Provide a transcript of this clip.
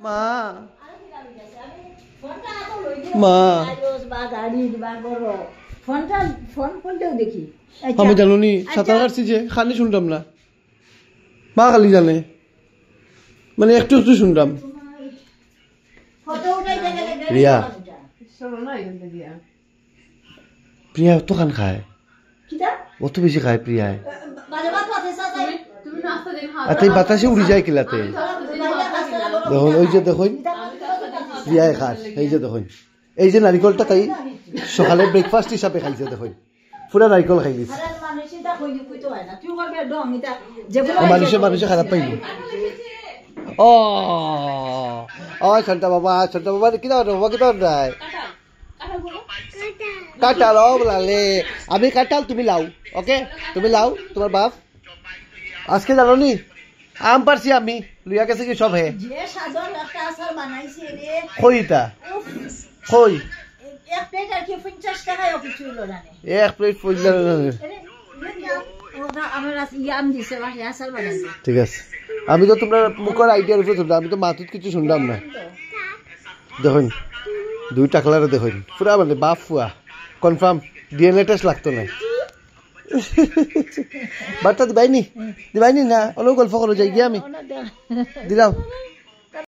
মা মা আমি জানো নি সাঁতার কাটছি যে খালি শুনতাম না মা খালি জানে মানে একটু একটু শুনতাম প্রিয়া প্রিয়া অত খান খায় অত বেশি খায় প্রিয়ায় আর তাই বাতাসে উড়ে যায় কিলাতে দেখুন ওই যে দেখুন প্রিয়ায় খাস এই যে দেখুন এই যে নারিকলটা তাই সকালে ব্রেকফাস্ট হিসাবে খাইছে দেখুন পুরা নারিকল খাই দিছে মানুষে খারাপ পাইল ও শান্তা বাবা কিনা বাবা কিনা নাই কাঁঠাল বলালে আমি কাঁঠাল তুমি লাও ওকে তুমি লাও তোমার বাপ আজকে জানো নি আম পারছি আমি লুইয়া গেছে কি সব হে খইটা খই এক প্লেট ঠিক আছে আমি তো তোমার মুখের আইডিয়ার উপরে শুনলাম আমি তো মাতুত কিছু শুনলাম না দেখুন 2 টাকলারে দেখুন পুরা মানে বাপ ফুয়া কনফার্ম ডিএনএ টেস্ট লাগতো না বার্তা দিবাইনি না অনেক গল্প করো যাই গিয়ে আমি দিলাম